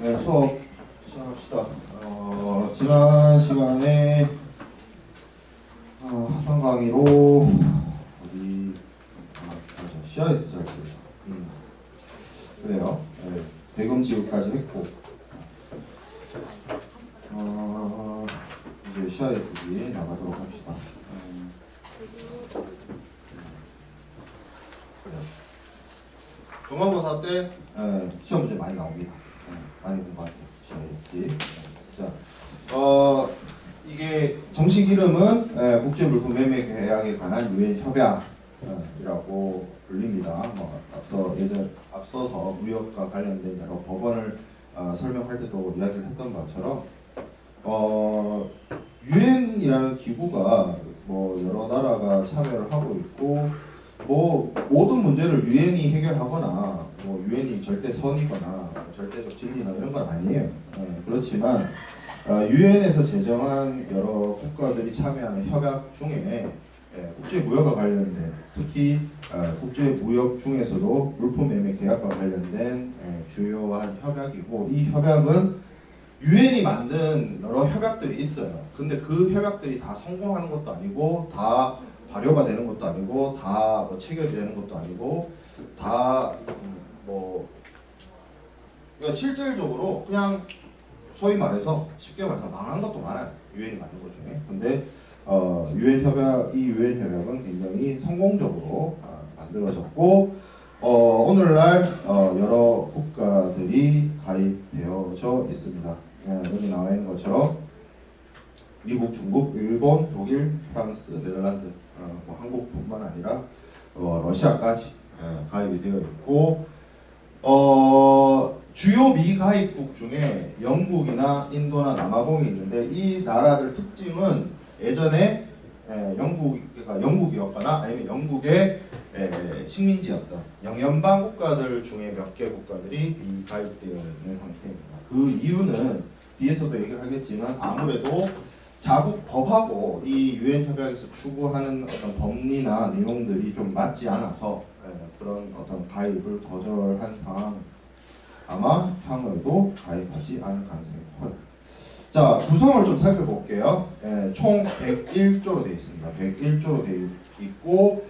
네, 수업 시작합시다. 지난 시간에 화상 강의로 어디 CIS 잘 쓰죠. 그래요. 네, 대금 지급까지 했고 이제 CISG 나가도록 합시다. 그래요. 중간고사 때 시험 문제 많이 나옵니다. 많이 공부하세요. CISG. 자, 이게 정식 이름은 국제물품매매계약에 관한 유엔 협약이라고 불립니다. 앞서서 무역과 관련된 여러 법원을 설명할 때도 이야기를 했던 것처럼 유엔이라는 기구가 여러 나라가 참여를 하고 있고 모든 문제를 유엔이 해결하거나 유엔이 절대 선이거나 절대적 진리나 이런 건 아니에요. 그렇지만 유엔에서 제정한 여러 국가들이 참여하는 협약 중에 국제무역과 관련된 특히 국제무역 중에서도 물품매매 계약과 관련된 주요한 협약이고, 이 협약은 유엔이 만든 여러 협약들이 있어요. 근데 그 협약들이 다 성공하는 것도 아니고 다 발효가 되는 것도 아니고 다 체결이 되는 것도 아니고 다 그러니까 실질적으로 그냥 소위 말해서 쉽게 말해서 망한 것도 많아요. 유엔이 만든 것 중에. 근데 이 유엔 협약은 굉장히 성공적으로 만들어졌고 오늘날 여러 국가들이 가입되어져 있습니다. 여기 나와 있는 것처럼 미국, 중국, 일본, 독일, 프랑스, 네덜란드, 한국뿐만 아니라 러시아까지 가입이 되어 있고, 주요 미가입국 중에 영국이나 인도나 남아공이 있는데, 이 나라들 특징은 예전에 영국이었거나 아니면 영국의 식민지였던 영연방 국가들 중에 몇 개 국가들이 미가입되어 있는 상태입니다. 그 이유는 뒤에서도 얘기를 하겠지만 아무래도 자국 법하고 이 유엔 협약에서 추구하는 어떤 법리나 내용들이 좀 맞지 않아서 그런 어떤 가입을 거절한 상황, 아마 향후에도 가입하지 않을 가능성이 커요. 자, 구성을 좀 살펴볼게요. 총 101조로 되어 있습니다. 101조로 되어 있고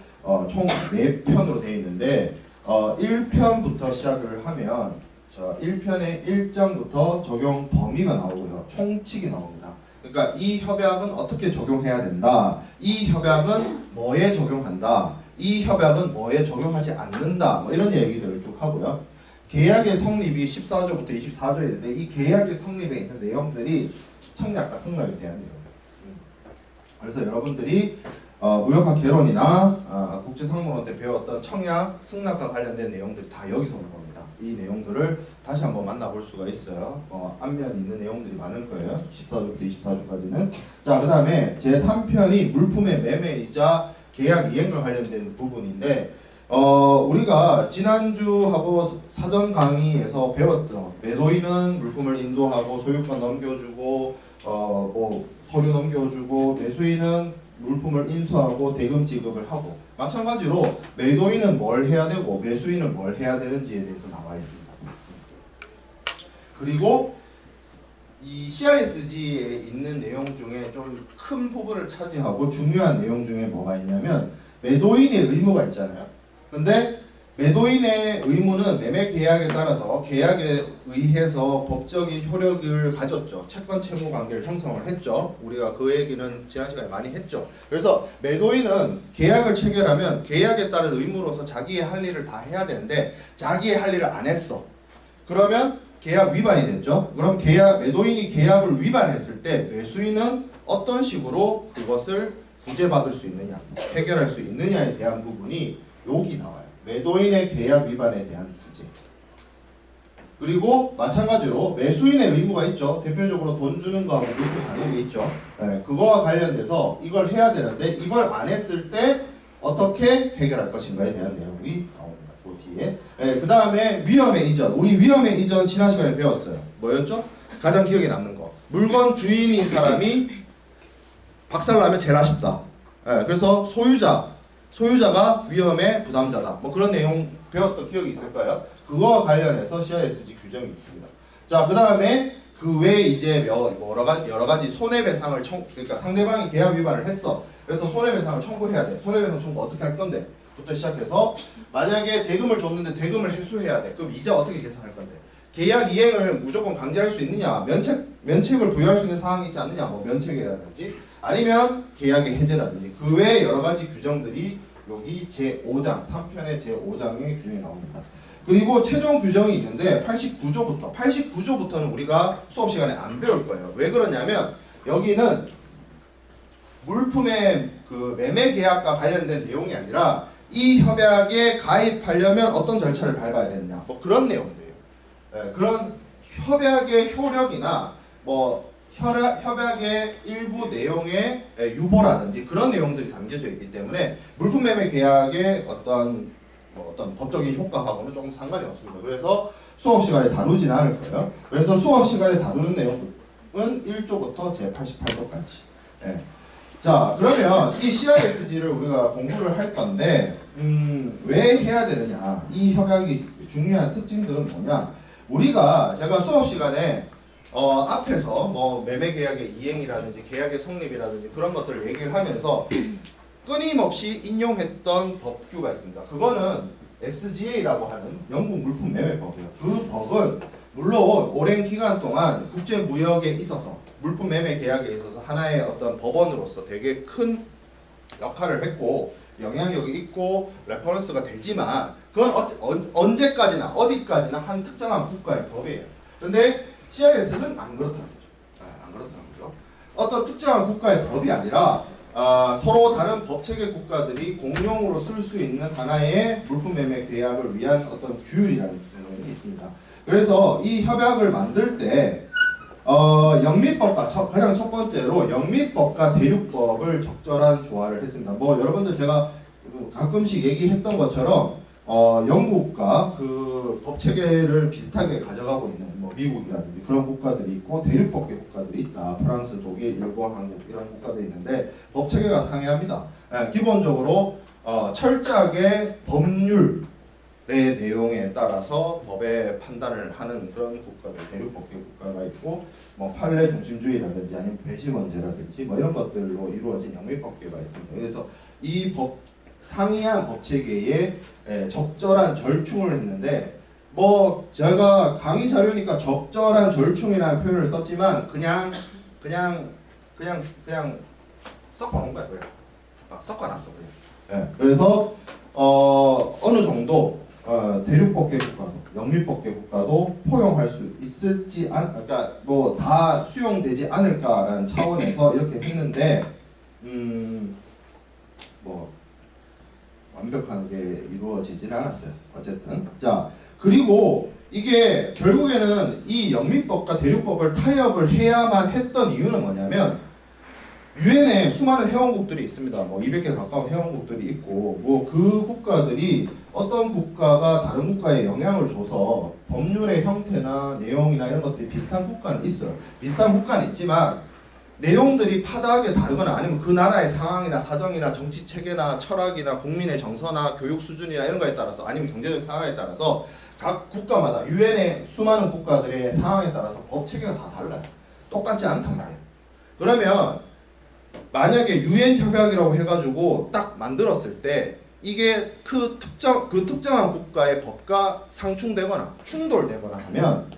총 4편으로 되어 있는데 1편부터 시작을 하면 1편의 1장부터 적용 범위가 나오고요. 총칙이 나옵니다. 그러니까 이 협약은 어떻게 적용해야 된다. 이 협약은 뭐에 적용한다. 이 협약은 뭐에 적용하지 않는다. 이런 얘기들을 쭉 하고요. 계약의 성립이 14조부터 24조에 있는데 이 계약의 성립에 있는 내용들이 청약과 승낙에 대한 내용. 그래서 여러분들이 무역학 개론이나 국제상무론 때 배웠던 청약, 승낙과 관련된 내용들이 다 여기서 오는 겁니다. 이 내용들을 다시 한번 만나볼 수가 있어요. 앞면에 있는 내용들이 많을 거예요. 14조부터 24조까지는. 자, 그 다음에 제3편이 물품의 매매이자 계약 이행과 관련된 부분인데, 우리가 지난주하고 사전 강의에서 배웠던 매도인은 물품을 인도하고 소유권 넘겨주고 서류 넘겨주고, 매수인은 물품을 인수하고 대금 지급을 하고, 마찬가지로 매도인은 뭘 해야 되고 매수인은 뭘 해야 되는지에 대해서 나와 있습니다. 그리고 이 CISG에 있는 내용 중에 좀 큰 부분을 차지하고 중요한 내용 중에 뭐가 있냐면 매도인의 의무가 있잖아요. 근데 매도인의 의무는 매매 계약에 따라서 계약에 의해서 법적인 효력을 가졌죠. 채권 채무 관계를 형성을 했죠. 우리가 그 얘기는 지난 시간에 많이 했죠. 그래서 매도인은 계약을 체결하면 계약에 따른 의무로서 자기의 할 일을 다 해야 되는데 자기의 할 일을 안 했어. 그러면 계약 위반이 됐죠. 그럼 매도인이 계약을 위반했을 때 매수인은 어떤 식으로 그것을 구제받을 수 있느냐, 해결할 수 있느냐에 대한 부분이 여기 나와요. 매도인의 계약 위반에 대한 구제. 그리고 마찬가지로 매수인의 의무가 있죠. 대표적으로 돈 주는 거하고 물품 받는 게 있죠. 그거와 관련돼서 이걸 해야 되는데 이걸 안 했을 때 어떻게 해결할 것인가에 대한 내용이 나옵니다. 그 뒤에. 그 다음에 위험의 이전. 우리 위험의 이전 지난 시간에 배웠어요. 뭐였죠? 가장 기억에 남는 거. 물건 주인인 사람이 박살나면 제일 아쉽다. 그래서 소유자가 위험의 부담자다. 그런 내용 배웠던 기억이 있을까요? 그거와 관련해서 CISG 규정이 있습니다. 자, 그 다음에 그 외에 이제 여러 가지 손해배상을 그러니까 상대방이 계약 위반을 했어. 그래서 손해배상을 청구해야 돼. 손해배상 청구 어떻게 할 건데? 부터 시작해서 만약에 대금을 줬는데 대금을 회수해야 돼. 그럼 이자 어떻게 계산할 건데? 계약 이행을 무조건 강제할 수 있느냐? 면책을 부여할 수 있는 상황이 있지 않느냐? 뭐 면책이라든지 아니면 계약의 해제라든지 그 외에 여러 가지 규정들이 여기 제5장 3편의 제5장의 규정이 나옵니다. 그리고 최종 규정이 있는데 89조부터는 우리가 수업 시간에 안 배울 거예요. 왜 그러냐면 여기는 물품의 그 매매 계약과 관련된 내용이 아니라 이 협약에 가입하려면 어떤 절차를 밟아야 되느냐 뭐 그런 내용들이에요. 네, 그런 협약의 효력이나 뭐 협약의 일부 내용의 유보라든지 그런 내용들이 담겨져 있기 때문에 물품 매매 계약의 어떤 법적인 효과하고는 조금 상관이 없습니다. 그래서 수업 시간에 다루진 않을 거예요. 그래서 수업 시간에 다루는 내용은 1조부터 제88조까지. 예. 자, 그러면 이 CISG를 우리가 공부를 할 건데 왜 해야 되느냐? 이 협약이 중요한 특징들은 뭐냐? 제가 수업 시간에 앞에서 뭐 매매 계약의 이행이라든지 계약의 성립이라든지 그런 것들을 얘기를 하면서 끊임없이 인용했던 법규가 있습니다. 그거는 SGA라고 하는 영국 물품 매매법이에요. 그 법은 물론 오랜 기간 동안 국제 무역에 있어서 물품 매매 계약에 있어서 하나의 어떤 법원으로서 되게 큰 역할을 했고 영향력이 있고 레퍼런스가 되지만 그건 언제까지나 어디까지나 한 특정한 국가의 법이에요. 근데 CIS는 안 그렇다는 거죠. 안 그렇다는 거죠. 어떤 특정한 국가의 법이 아니라 서로 다른 법체계 국가들이 공용으로 쓸 수 있는 하나의 물품 매매 계약을 위한 어떤 규율이라는 게 있습니다. 그래서 이 협약을 만들 때 영미법과 가장 첫 번째로 영미법과 대륙법을 적절한 조화를 했습니다. 뭐 여러분들 제가 가끔씩 얘기했던 것처럼 영국과 그 법체계를 비슷하게 가져가고 있는 뭐 미국이라든지 그런 국가들이 있고 대륙법계 국가들이 있다. 프랑스, 독일, 일본, 한국 이런 국가들이 있는데 법체계가 상이합니다. 기본적으로 철저하게 법률의 내용에 따라서 법의 판단을 하는 그런 국가들, 대륙법계 국가가 있고 뭐 판례 중심주의라든지 아니면 배심원제라든지 뭐 이런 것들로 이루어진 영미법계가 있습니다. 그래서 이 상이한 법체계에 적절한 절충을 했는데 뭐 제가 강의 자료니까 적절한 절충이라는 표현을 썼지만 그냥 섞어놓은 거야 그냥 섞어놨어 그냥. 그래서 어느 정도 대륙법계 국가도 영미법계 국가도 포용할 수 있을지 그러니까 뭐 다 수용되지 않을까라는 차원에서 이렇게 했는데 뭐 완벽한 게 이루어지진 않았어요. 어쨌든 자 그리고 이게 결국에는 이 영미법과 대륙법을 타협을 해야만 했던 이유는 뭐냐면 유엔에 수많은 회원국들이 있습니다. 뭐 200개 가까운 회원국들이 있고 뭐 그 국가들이 어떤 국가가 다른 국가에 영향을 줘서 법률의 형태나 내용이나 이런 것들이 비슷한 국가는 있어요. 비슷한 국가는 있지만 내용들이 파다하게 다르거나 아니면 그 나라의 상황이나 사정이나 정치 체계나 철학이나 국민의 정서나 교육 수준이나 이런 거에 따라서 아니면 경제적 상황에 따라서 각 국가마다 유엔의 수많은 국가들의 상황에 따라서 법 체계가 다 달라요. 똑같지 않단 말이에요. 그러면 만약에 유엔 협약이라고 해가지고 딱 만들었을 때 이게 그 특정한 국가의 법과 상충되거나 충돌되거나 하면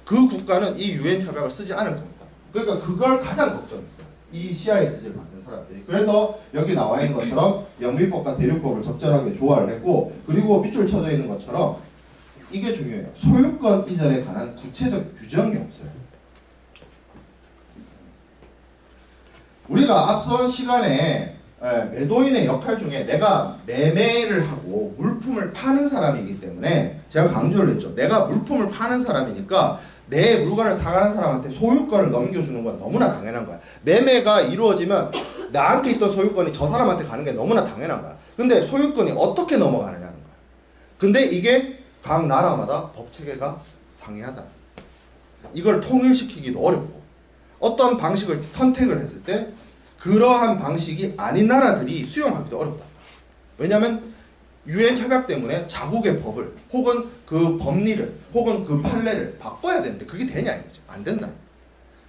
그 국가는 이 유엔 협약을 쓰지 않을 겁니다. 그러니까 그걸 가장 걱정했어요. 이 CISG를 만든 사람들이. 그래서 여기 나와 있는 것처럼 영미법과 대륙법을 적절하게 조화를 했고 그리고 밑줄 쳐져 있는 것처럼 이게 중요해요. 소유권 이전에 관한 구체적 규정이 없어요. 우리가 앞선 시간에 매도인의 역할 중에 내가 매매를 하고 물품을 파는 사람이기 때문에 제가 강조를 했죠. 내가 물품을 파는 사람이니까 내 물건을 사가는 사람한테 소유권을 넘겨주는 건 너무나 당연한 거야. 매매가 이루어지면 나한테 있던 소유권이 저 사람한테 가는 게 너무나 당연한 거야. 근데 소유권이 어떻게 넘어가느냐는 거야. 근데 이게 각 나라마다 법체계가 상이하다. 이걸 통일시키기도 어렵고 어떤 방식을 선택을 했을 때 그러한 방식이 아닌 나라들이 수용하기도 어렵다. 왜냐하면 유엔 협약 때문에 자국의 법을 혹은 그 법리를 혹은 그 판례를 바꿔야 되는데 그게 되냐 이거죠. 안 된다.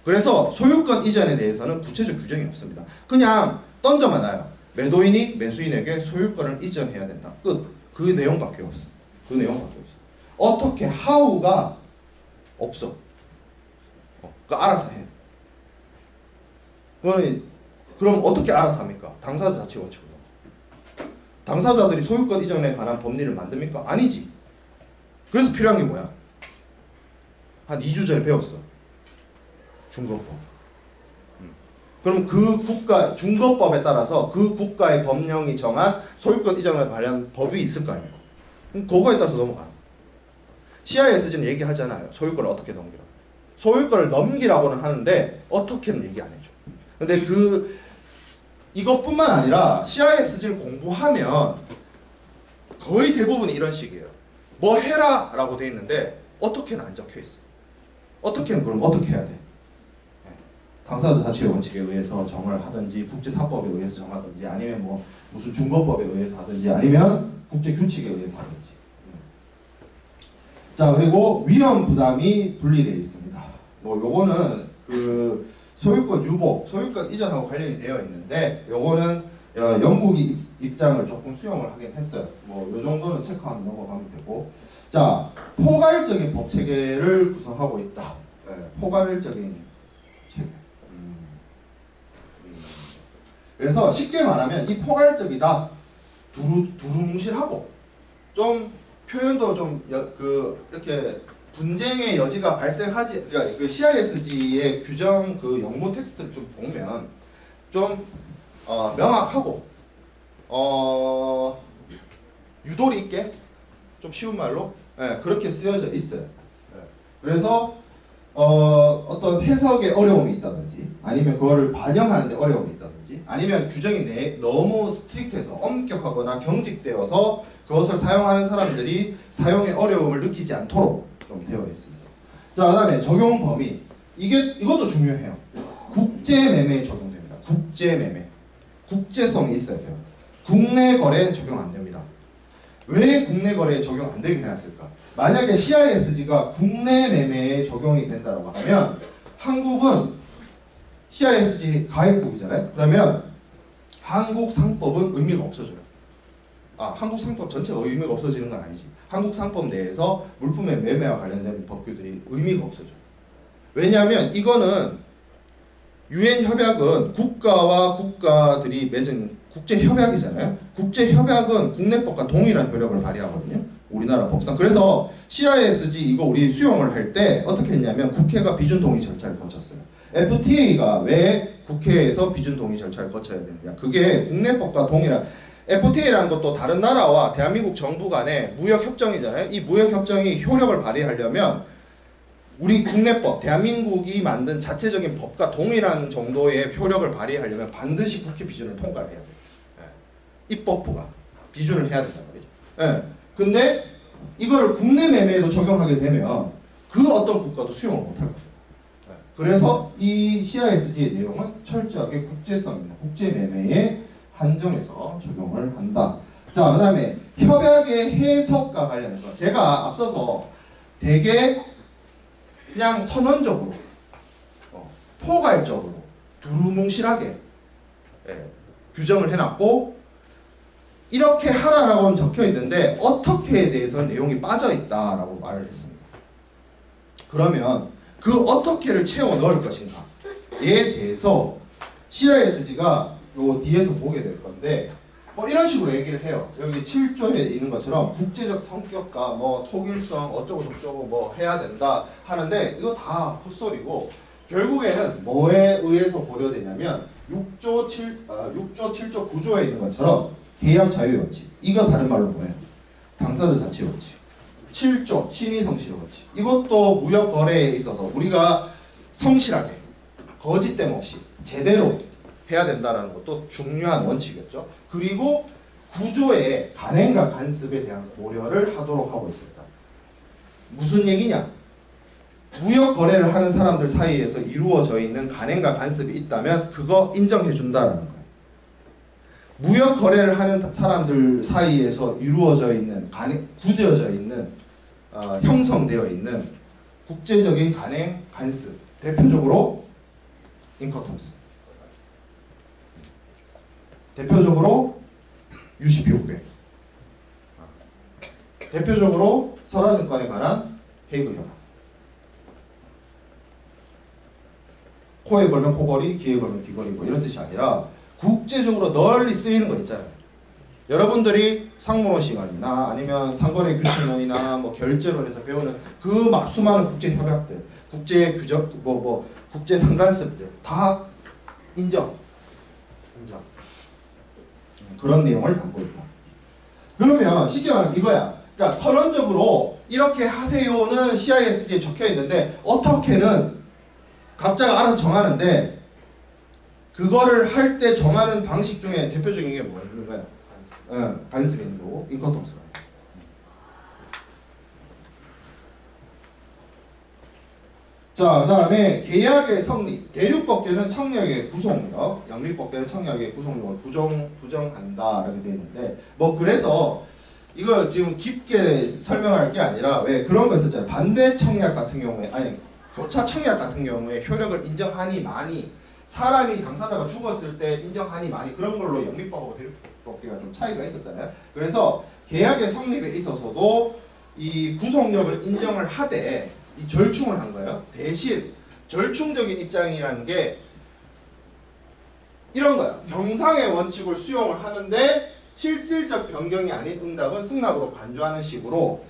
그래서 소유권 이전에 대해서는 구체적 규정이 없습니다. 그냥 던져만 놔요. 매도인이 매수인에게 소유권을 이전해야 된다. 끝. 그 내용밖에 없어. 그 내용밖에 없어. 어떻게 how가 없어. 그 알아서 해. 그럼 어떻게 알아서 합니까? 당사자 자치 원칙으로. 당사자들이 소유권 이전에 관한 법리를 만듭니까? 아니지. 그래서 필요한 게 뭐야? 한 2주 전에 배웠어. 중거법. 그럼 그 국가 중거법에 따라서 그 국가의 법령이 정한 소유권 이전에 관련 법이 있을 거 아니에요. 그럼 그거에 따라서 넘어가. CISG는 얘기하잖아요. 소유권을 어떻게 넘기라고. 소유권을 넘기라고는 하는데 어떻게는 얘기 안 해줘. 근데 이것뿐만 아니라 CISG를 공부하면 거의 대부분이 이런 식이에요. 뭐 해라 라고 돼 있는데 어떻게는 안 적혀 있어. 어떻게는 그럼 어떻게 해야 돼? 당사자 자치의 원칙에 의해서 정을 하든지 국제사법에 의해서 정하든지 아니면 뭐 무슨 중거법에 의해서 하든지 아니면 국제규칙에 의해서 하든지. 자, 그리고 위험 부담이 분리되어 있습니다. 뭐 요거는 그 소유권 유보, 소유권 이전하고 관련이 되어 있는데 요거는 영국이 입장을 조금 수용을 하긴 했어요. 뭐 요 정도는 체크하면 넘어가면 되고. 자, 포괄적인 법 체계를 구성하고 있다. 포괄적인 체계. 그래서 쉽게 말하면 이 포괄적이다. 두루뭉실하고 좀 표현도 좀 이렇게 분쟁의 여지가 발생하지. 그러니까 그 CISG의 규정 그 영문 텍스트를 좀 보면 좀 명확하고 유도리 있게 좀 쉬운 말로 그렇게 쓰여져 있어요. 그래서 어떤 해석에 어려움이 있다든지 아니면 그거를 반영하는데 어려움이 있다든지 아니면 규정이 너무 스트릭트해서 엄격하거나 경직되어서 그것을 사용하는 사람들이 사용에 어려움을 느끼지 않도록 좀 되어 있습니다. 자, 그다음에 적용 범위. 이것도 중요해요. 국제매매에 적용됩니다. 국제매매. 국제성이 있어야 돼요. 국내 거래에 적용 안 됩니다. 왜 국내 거래에 적용 안 되게 해놨을까? 만약에 CISG가 국내 매매에 적용이 된다고 하면 한국은 CISG 가입국이잖아요. 그러면 한국 상법은 의미가 없어져요. 한국 상법 전체가 의미가 없어지는 건 아니지. 한국 상법 내에서 물품의 매매와 관련된 법규들이 의미가 없어져요. 왜냐하면 이거는 유엔 협약은 국가와 국가들이 맺은 국제 협약이잖아요. 국제 협약은 국내법과 동일한 효력을 발휘하거든요. 우리나라 법상. 그래서 CISG 이거 우리 수용을 할 때 어떻게 했냐면 국회가 비준 동의 절차를 거쳤어요. FTA가 왜 국회에서 비준 동의 절차를 거쳐야 되느냐? 그게 국내법과 동일한. FTA라는 것도 다른 나라와 대한민국 정부 간의 무역 협정이잖아요. 이 무역 협정이 효력을 발휘하려면 우리 국내법, 대한민국이 만든 자체적인 법과 동일한 정도의 효력을 발휘하려면 반드시 국회 비준을 통과를 해야 돼요. 입법부가 비준을 해야 된단 말이죠. 근데 이걸 국내 매매에도 적용하게 되면 그 어떤 국가도 수용을 못할 겁니다. 그래서 이 CISG의 내용은 철저하게 국제성입니다. 국제 매매에 한정해서 적용을 한다. 자, 그 다음에 협약의 해석과 관련해서 제가 앞서서 되게 그냥 선언적으로 포괄적으로 두루뭉실하게 규정을 해놨고 이렇게 하라라고는 적혀 있는데 어떻게에 대해서는 내용이 빠져 있다라고 말을 했습니다. 그러면 그 어떻게를 채워 넣을 것인가에 대해서 CISG가 요 뒤에서 보게 될 건데 뭐 이런 식으로 얘기를 해요. 여기 7조에 있는 것처럼 국제적 성격과 뭐 통일성 어쩌고 저쩌고 뭐 해야 된다 하는데 이거 다 헛소리고 결국에는 뭐에 의해서 고려되냐면 6조 7조 9조에 있는 것처럼 계약 자유 원칙. 이거 다른 말로 뭐예요? 당사자 자치 원칙. 7조 신의 성실 원칙. 이것도 무역 거래에 있어서 우리가 성실하게 거짓됨 없이 제대로 해야 된다는 것도 중요한 원칙이었죠. 그리고 9조의 간행과 간습에 대한 고려를 하도록 하고 있습니다. 무슨 얘기냐? 무역 거래를 하는 사람들 사이에서 이루어져 있는 간행과 간습이 있다면 그거 인정해 준다라는 거예요. 무역 거래를 하는 사람들 사이에서 이루어져 있는 굳어져 있는 형성되어 있는 국제적인 간행 간습, 대표적으로 인커텀스, 대표적으로 UCPO백, 대표적으로 설화증권에 관한 헤이그 협약. 코에 걸면 코걸이, 귀에 걸면 귀걸이 뭐 이런 뜻이 아니라 국제적으로 널리 쓰이는 거 있잖아요. 여러분들이 상문호 시간이나 아니면 상거래 규칙론이나 뭐 결제론에서 배우는 그 막 수많은 국제 협약들, 국제 규정, 국제 상간습들 다 인정. 그런 내용을 담고 있다. 그러면 쉽게 말하면 이거야. 그러니까 선언적으로 이렇게 하세요는 CISG에 적혀 있는데 어떻게는 각자가 알아서 정하는데 그거를 할 때 정하는 방식 중에 대표적인 게 뭐야? 간섭이 있는 거고 인커텀스가. 자, 다음에 계약의 성립. 대륙법계는 청약의 구속력, 양립법계는 청약의 구속력을 부정한다 이렇게 되어 있는데 뭐 그래서 이걸 지금 깊게 설명할 게 아니라 왜 그런 거 있었잖아요. 반대 청약 같은 경우에 아니 교차 청약 같은 경우에 효력을 인정하니 많이 사람이 당사자가 죽었을 때 인정하니 많이 그런 걸로 영미법하고 대륙법계가 좀 차이가 있었잖아요. 그래서 계약의 성립에 있어서도 이 구속력을 인정을 하되 이 절충을 한 거예요. 대신 절충적인 입장이라는 게 이런 거야. 경상의 원칙을 수용을 하는데 실질적 변경이 아닌 응답은 승낙으로 간주하는 식으로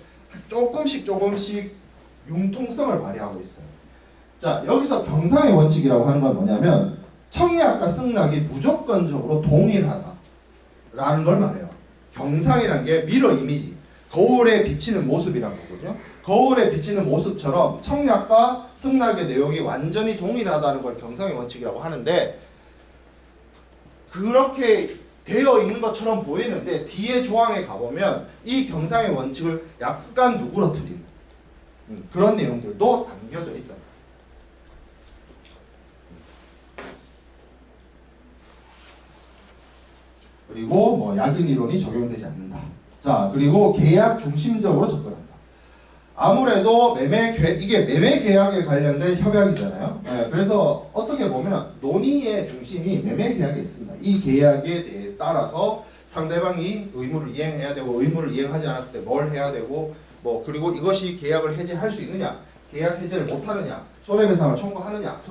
조금씩 융통성을 발휘하고 있어요. 자, 여기서 경상의 원칙이라고 하는 건 뭐냐면 청약과 승낙이 무조건적으로 동일하다라는 걸 말해요. 경상이라는 게 미러 이미지, 거울에 비치는 모습이라는 거거든요. 거울에 비치는 모습처럼 청약과 승낙의 내용이 완전히 동일하다는 걸 경상의 원칙이라고 하는데 그렇게 되어 있는 것처럼 보이는데 뒤에 조항에 가보면 이 경상의 원칙을 약간 누그러뜨리는 그런 내용들도 담겨져 있다. 그리고 뭐 약인 이론이 적용되지 않는다. 자, 그리고 계약 중심적으로 접근한다. 아무래도 이게 매매 계약에 관련된 협약이잖아요. 네, 그래서 어떻게 보면 논의의 중심이 매매 계약에 있습니다. 이 계약에 대해 따라서 상대방이 의무를 이행해야 되고 의무를 이행하지 않았을 때 뭘 해야 되고 뭐 그리고 이것이 계약을 해지할 수 있느냐, 계약 해지를 못하느냐, 손해배상을 청구하느냐,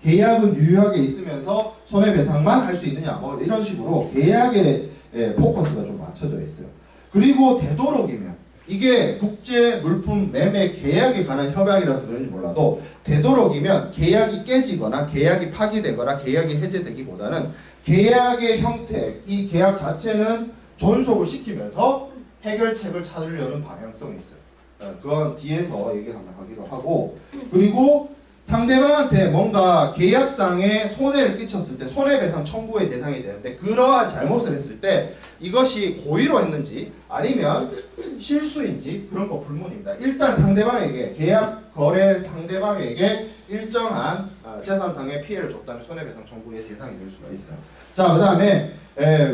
계약은 유효하게 있으면서 손해배상만 할 수 있느냐, 뭐 이런 식으로 계약에 포커스가 좀 맞춰져 있어요. 그리고 되도록이면 이게 국제 물품 매매 계약에 관한 협약이라서 그런지 몰라도 되도록이면 계약이 깨지거나 계약이 파기되거나 계약이 해제되기보다는 계약의 형태, 이 계약 자체는 존속을 시키면서 해결책을 찾으려는 방향성이 있어요. 그건 뒤에서 얘기를 한번 하기로 하고, 그리고 상대방한테 뭔가 계약상에 손해를 끼쳤을 때 손해배상 청구의 대상이 되는데 그러한 잘못을 했을 때 이것이 고의로 했는지 아니면 실수인지 그런 거 불문입니다. 일단 상대방에게 계약 거래 상대방에게 일정한 재산상의 피해를 줬다면 손해배상 청구의 대상이 될 수가 있어요. 자, 그 다음에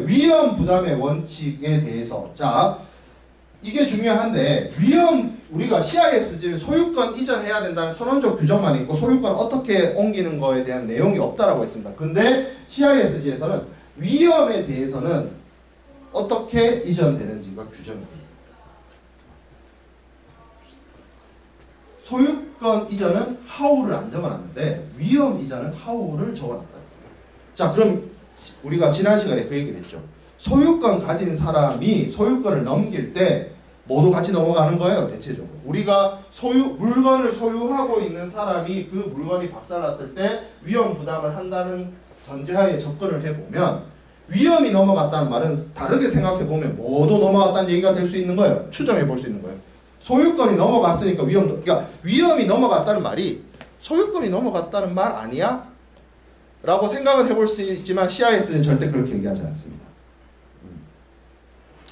위험 부담의 원칙에 대해서 자 이게 중요한데 우리가 CISG 소유권 이전해야 된다는 선언적 규정만 있고 소유권 어떻게 옮기는 거에 대한 내용이 없다라고 했습니다. 근데 CISG에서는 위험에 대해서는 어떻게 이전되는지가 규정이 되어 있습니다. 소유권 이전은 how를 안 적어놨는데 위험 이전은 how를 적어놨다. 자, 그럼 우리가 지난 시간에 그 얘기를 했죠. 소유권 가진 사람이 소유권을 넘길 때 모두 같이 넘어가는 거예요. 대체적으로 우리가 물건을 소유하고 있는 사람이 그 물건이 박살났을 때 위험 부담을 한다는 전제하에 접근을 해보면 위험이 넘어갔다는 말은 다르게 생각해보면 모두 넘어갔다는 얘기가 될 수 있는 거예요. 추정해 볼 수 있는 거예요. 소유권이 넘어갔으니까 그러니까 위험이 넘어갔다는 말이 소유권이 넘어갔다는 말 아니야? 라고 생각은 해볼 수 있지만 CIS는 절대 그렇게 얘기하지 않습니다.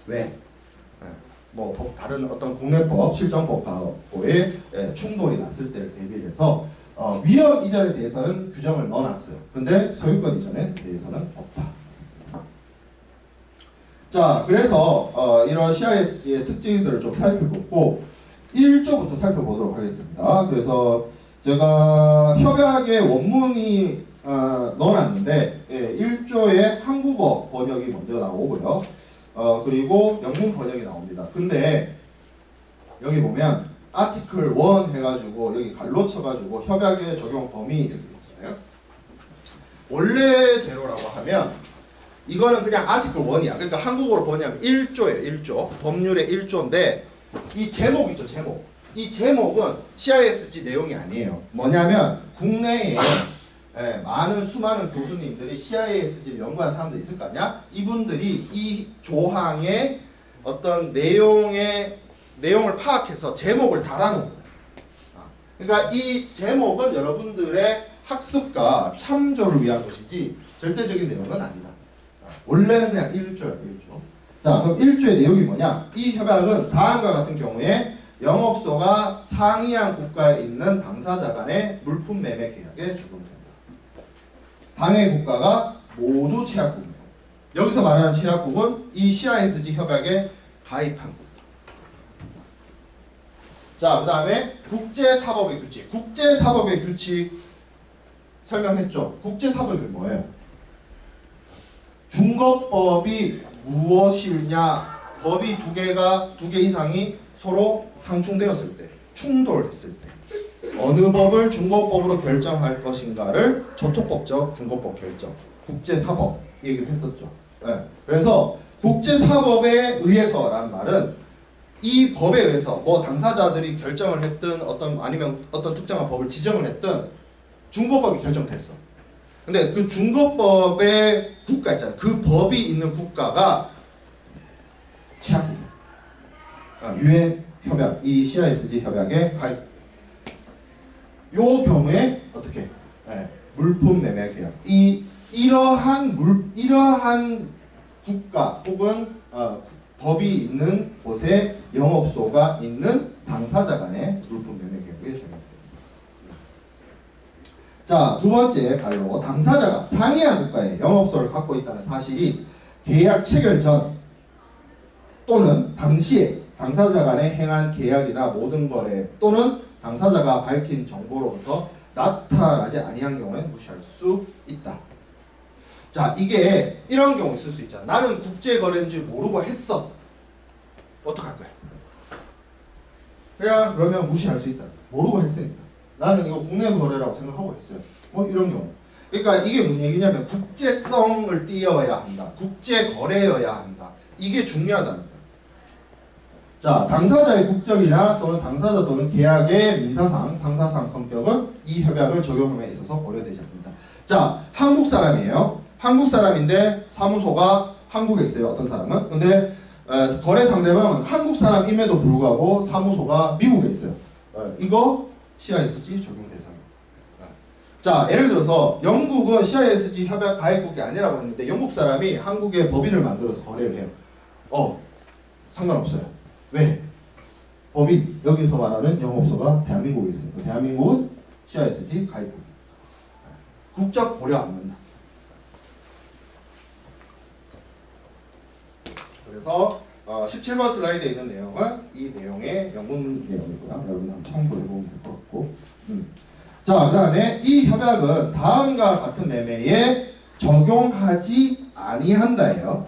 왜? 뭐 다른 어떤 국내법, 실정법하고의 충돌이 났을 때를 대비해서 위험 이전에 대해서는 규정을 넣어놨어요. 근데 소유권 이전에 대해서는 없다. 자, 그래서 이런 CISG의 특징들을 좀 살펴보고 1조부터 살펴보도록 하겠습니다. 그래서 제가 협약의 원문이 넣어놨는데 1조의 한국어 번역이 먼저 나오고요. 그리고 영문 번역이 나옵니다. 근데 여기 보면 아티클 1 해가지고 여기 갈로 쳐가지고 협약의 적용 범위 이렇게 있잖아요. 원래대로라고 하면 이거는 그냥 아티클 1이야. 그러니까 한국어로 번역하면 1조예요. 1조. 법률의 1조인데 이 제목 있죠. 제목. 이 제목은 CISG 내용이 아니에요. 뭐냐면 국내에 많은 수많은 교수님들이 CISG를 연구한 사람들이 있을 거 아니야? 이분들이 이 조항의 어떤 내용을 파악해서 제목을 달아놓은 거예요. 그러니까 이 제목은 여러분들의 학습과 참조를 위한 것이지 절대적인 내용은 아니다. 원래는 그냥 1조야. 1조. 자, 그럼 1조의 내용이 뭐냐? 이 협약은 다음과 같은 경우에 영업소가 상이한 국가에 있는 당사자 간의 물품 매매 계약에 적용됩니다. 당해 국가가 모두 취약국입니다. 여기서 말하는 취약국은 이 CISG 협약에 가입한 국가. 자, 그 다음에 국제사법의 규칙. 국제사법의 규칙 설명했죠. 국제사법이 뭐예요? 중거법이 무엇이냐? 법이 두 개 이상이 서로 상충되었을 때, 충돌했을 때 어느 법을 중거법으로 결정할 것인가를 저촉법적 중거법 결정, 국제사법 얘기를 했었죠. 네. 그래서 국제사법에 의해서라는 말은 이 법에 의해서 뭐 당사자들이 결정을 했든 아니면 어떤 특정한 법을 지정을 했든 중거법이 결정됐어. 근데 그 중거법의 국가 있잖아요. 그 법이 있는 국가가 최악국이야. 유엔 협약, 이 CISG 협약에 가입. 요 경우에 어떻게? 물품 매매 계약. 이러한 국가 혹은 법이 있는 곳에 영업소가 있는 당사자 간의 물품 매매 계약에 적용됩니다. 자, 두 번째 갈로 당사자가 상이한 국가에 영업소를 갖고 있다는 사실이 계약 체결 전 또는 당시에 당사자 간에 행한 계약이나 모든 거래 또는 당사자가 밝힌 정보로부터 나타나지 아니한 경우엔 무시할 수 있다. 자, 이게 이런 경우 있을 수 있잖아. 나는 국제거래인 줄 모르고 했어. 어떡할 거야? 그냥 그러면 무시할 수 있다. 모르고 했으니까. 나는 이거 국내 거래라고 생각하고 했어요. 뭐 이런 경우. 그러니까 이게 무슨 얘기냐면 국제성을 띄어야 한다. 국제거래여야 한다. 이게 중요하답니다. 자, 당사자의 국적이나 또는 당사자 또는 계약의 민사상, 상사상 성격은 이 협약을 적용함에 있어서 고려되지 않는다. 자, 한국 사람이에요. 한국 사람인데 사무소가 한국에 있어요. 어떤 사람은. 근데 거래 상대방은 한국 사람임에도 불구하고 사무소가 미국에 있어요. 이거 CISG 적용 대상입니다. 자, 예를 들어서 영국은 CISG 협약 가입국이 아니라고 했는데 영국 사람이 한국에 법인을 만들어서 거래를 해요. 상관없어요. 왜? 법인, 여기서 말하는 영업소가 대한민국에 있으니까 대한민국은 CISG 가입국입니다. 국적 고려 안 한다. 그래서 17번 슬라이드에 있는 내용은 이 내용의 영문 내용이고요. 여러분 한번 참고해보면 될 것 같고. 자, 그 다음에 이 협약은 다음과 같은 매매에 적용하지 아니한다예요.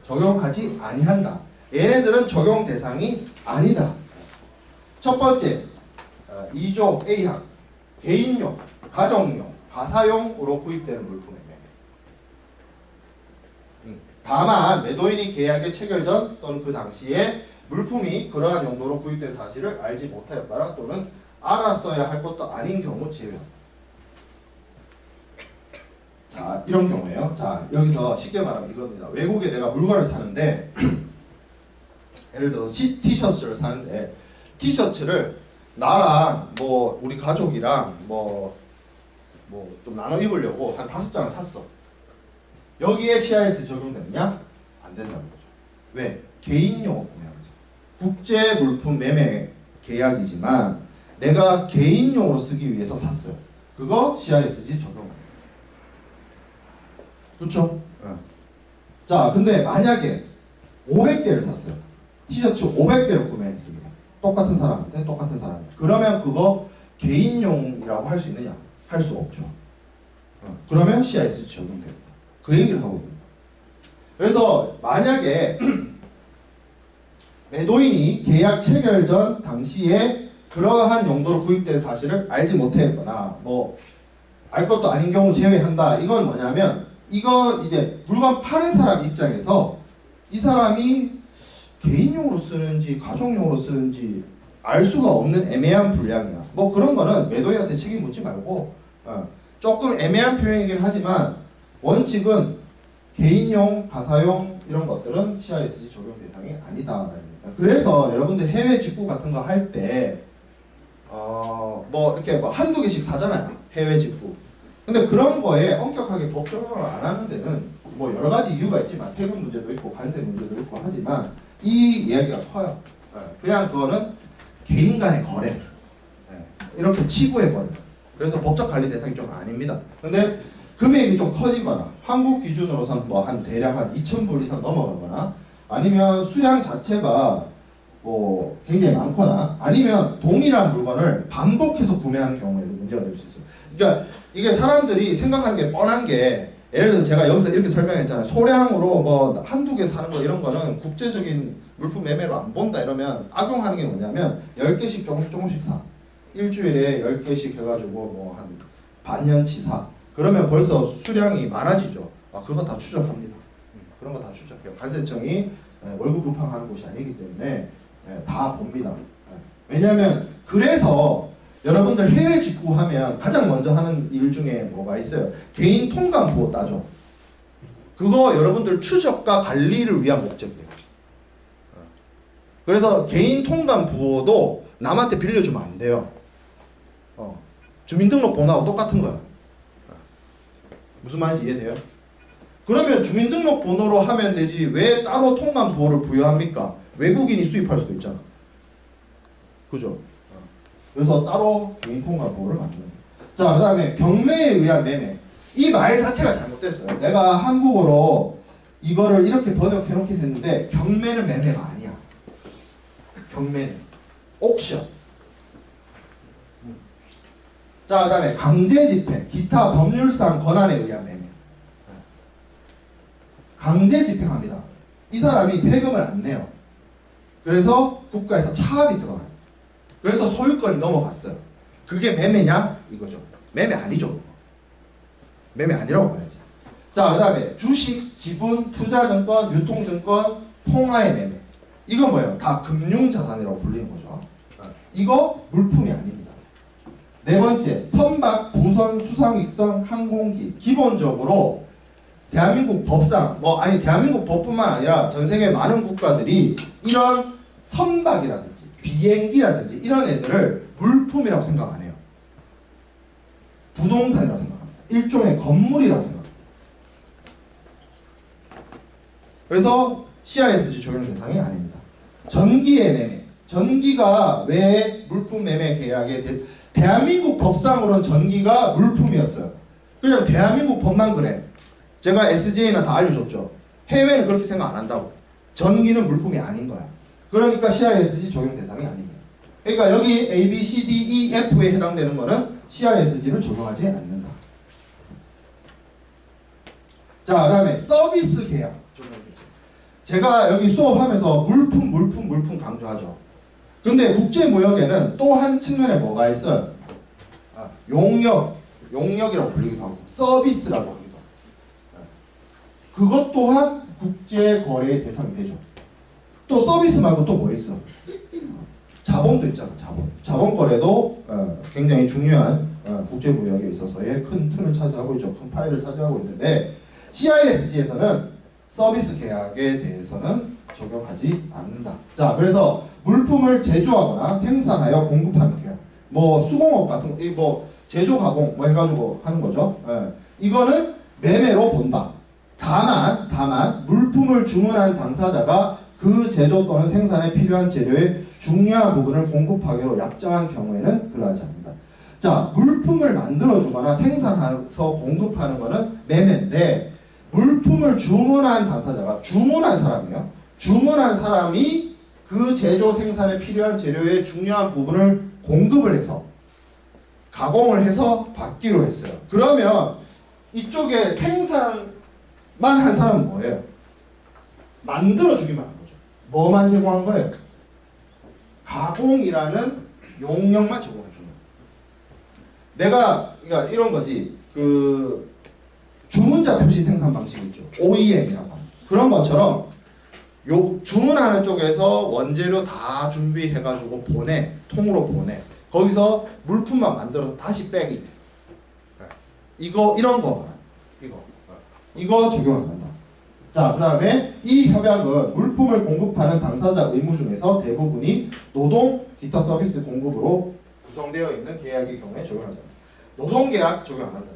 적용하지 아니한다. 얘네들은 적용 대상이 아니다. 첫 번째, 2조 A항, 개인용, 가정용, 가사용으로 구입되는 물품의 매매. 다만 매도인이 계약의 체결 전 또는 그 당시에 물품이 그러한 용도로 구입된 사실을 알지 못하였거나 또는 알았어야 할 것도 아닌 경우 제외합니다. 자, 이런 경우에요. 자, 여기서 쉽게 말하면 이겁니다. 외국에 내가 물건을 사는데 예를 들어서 티셔츠를 사는데 티셔츠를 나랑 뭐 우리 가족이랑 뭐 좀 나눠 입으려고 한 5장을 샀어. 여기에 CIS 적용되느냐? 안 된다는 거죠. 왜? 개인용으로 구매하는 거죠. 국제 물품 매매 계약이지만 내가 개인용으로 쓰기 위해서 샀어요. 그거 CISG 적용합니다. 그렇죠? 자, 근데 만약에 500개를 샀어요. 티셔츠 500개를 구매했습니다. 똑같은 사람한테 똑같은 사람이. 그러면 그거 개인용이라고 할 수 있느냐? 할 수 없죠. 그러면 CIS 적용됩니다. 그 얘기를 하고 있습니다. 그래서 만약에 매도인이 계약 체결 전 당시에 그러한 용도로 구입된 사실을 알지 못했거나 뭐 알 것도 아닌 경우 제외한다. 이건 뭐냐면 이거 이제 물건 파는 사람 입장에서 이 사람이 개인용으로 쓰는지 가족용으로 쓰는지 알 수가 없는 애매한 분량이야. 뭐 그런 거는 매도인한테 책임 묻지 말고 조금 애매한 표현이긴 하지만 원칙은 개인용, 가사용 이런 것들은 CRSG 적용 대상이 아니다. 그래서 여러분들 해외 직구 같은 거 할 때 뭐 이렇게 뭐 한두 개씩 사잖아요. 해외 직구. 근데 그런 거에 엄격하게 법 적용을 안 하는 데는 뭐 여러 가지 이유가 있지만 세금 문제도 있고 관세 문제도 있고 하지만 이 이야기가 커요. 그냥 그거는 개인 간의 거래 이렇게 치부해버려요. 그래서 법적 관리 대상이 좀 아닙니다. 근데 금액이 좀 커지거나 한국 기준으로선 뭐 한 대략 한 2,000불 이상 넘어가거나 아니면 수량 자체가 뭐 굉장히 많거나 아니면 동일한 물건을 반복해서 구매하는 경우에도 문제가 될 수 있어요. 그러니까 이게 사람들이 생각하는 게 뻔한 게 예를 들어서 제가 여기서 이렇게 설명했잖아요. 소량으로 뭐 한두 개 사는 거 이런 거는 국제적인 물품 매매로 안 본다 이러면 악용하는 게 뭐냐면 10개씩 조금씩 사. 일주일에 10개씩 해가지고 뭐 한 반년치 사. 그러면 벌써 수량이 많아지죠. 그거 다 추적합니다. 그런 거 다 추적해요. 관세청이 월급 루팡하는 곳이 아니기 때문에 다 봅니다. 왜냐하면 그래서 여러분들 해외 직구하면 가장 먼저 하는 일 중에 뭐가 있어요? 개인 통관 보호 따져. 그거 여러분들 추적과 관리를 위한 목적이에요. 그래서 개인 통관 부호도 남한테 빌려주면 안 돼요. 주민등록번호하고 똑같은 거야. 무슨 말인지 이해돼요? 그러면 주민등록번호로 하면 되지 왜 따로 통관 부호를 부여합니까? 외국인이 수입할 수도 있잖아. 그죠? 그래서 따로 개인 통관 부호를 만드는 거예요. 자, 그 다음에 경매에 의한 매매. 이 말 자체가 잘못됐어요. 내가 한국어로 이거를 이렇게 번역해 놓긴 했는데 경매는 매매가 아니야. 경매는 옥션. 자, 그 다음에 강제집행, 기타 법률상 권한에 의한 매매. 강제집행합니다. 이 사람이 세금을 안 내요. 그래서 국가에서 차압이 들어가요. 그래서 소유권이 넘어갔어요. 그게 매매냐? 이거죠. 매매 아니죠. 매매 아니라고 봐야지. 자, 그 다음에 주식, 지분, 투자증권, 유통증권, 통화의 매매. 이건 뭐예요? 다 금융자산이라고 불리는 거죠. 이거 물품이 아닙니다. 네 번째, 선박, 부선, 수상익선, 항공기. 기본적으로 대한민국 법상, 대한민국 법뿐만 아니라 전 세계 많은 국가들이 이런 선박이라든지 비행기라든지 이런 애들을 물품이라고 생각 안 해요. 부동산이라고 생각합니다. 일종의 건물이라고 생각합니다. 그래서 CISG 적용 대상이 아닙니다. 전기의 매매. 전기가 왜 물품 매매 계약에 대한민국 법상으로는 전기가 물품이었어요. 그냥 대한민국 법만 그래. 제가 SJ는 다 알려줬죠. 해외는 그렇게 생각 안 한다고. 전기는 물품이 아닌 거야. 그러니까 CISG 적용 대상이 아닙니다. 그러니까 여기 A, B, C, D, E, F에 해당되는 거는 CISG를 적용하지 않는다. 자, 그 다음에 서비스 계약. 제가 여기 수업하면서 물품 강조하죠. 근데 국제무역에는 또 한 측면에 뭐가 있어요? 용역이라고 불리기도 하고 서비스라고 하기도 하고 그것 또한 국제거래의 대상이 되죠. 또 서비스 말고 또 뭐 있어? 자본도 있잖아. 자본 거래도 굉장히 중요한 국제무역에 있어서의 큰 틀을 차지하고 있죠. 큰 파일을 차지하고 있는데 CISG에서는 서비스 계약에 대해서는 적용하지 않는다. 자, 그래서 물품을 제조하거나 생산하여 공급하는 계약. 뭐 수공업 같은 거, 뭐 제조 가공 뭐 해가지고 하는 거죠. 이거는 매매로 본다. 다만 물품을 주문한 당사자가 그 제조 또는 생산에 필요한 재료의 중요한 부분을 공급하기로 약정한 경우에는 그러하지 않는다. 자, 물품을 만들어주거나 생산해서 공급하는 거는 매매인데 물품을 주문한 당사자가 주문한 사람이에요. 주문한 사람이 그 제조 생산에 필요한 재료의 중요한 부분을 공급을 해서 가공을 해서 받기로 했어요. 그러면 이쪽에 생산만 한 사람은 뭐예요? 만들어주기만 한 거죠. 뭐만 제공한 거예요? 가공이라는 용역만 제공해 주는 거예요. 내가 그러니까 이런 거지. 그 주문자 표시 생산 방식 있죠. OEM이라고 합니다. 그런 것처럼 요 주문하는 쪽에서 원재료 다 준비해가지고 보내, 통으로 보내. 거기서 물품만 만들어서 다시 빼기 돼. 이거 이런 거 이거 적용 안 한다. 자, 그 다음에 이 협약은 물품을 공급하는 당사자 의무 중에서 대부분이 노동, 기타 서비스 공급으로 구성되어 있는 계약의 경우에 적용하지 않는다. 노동계약 적용 안 한다.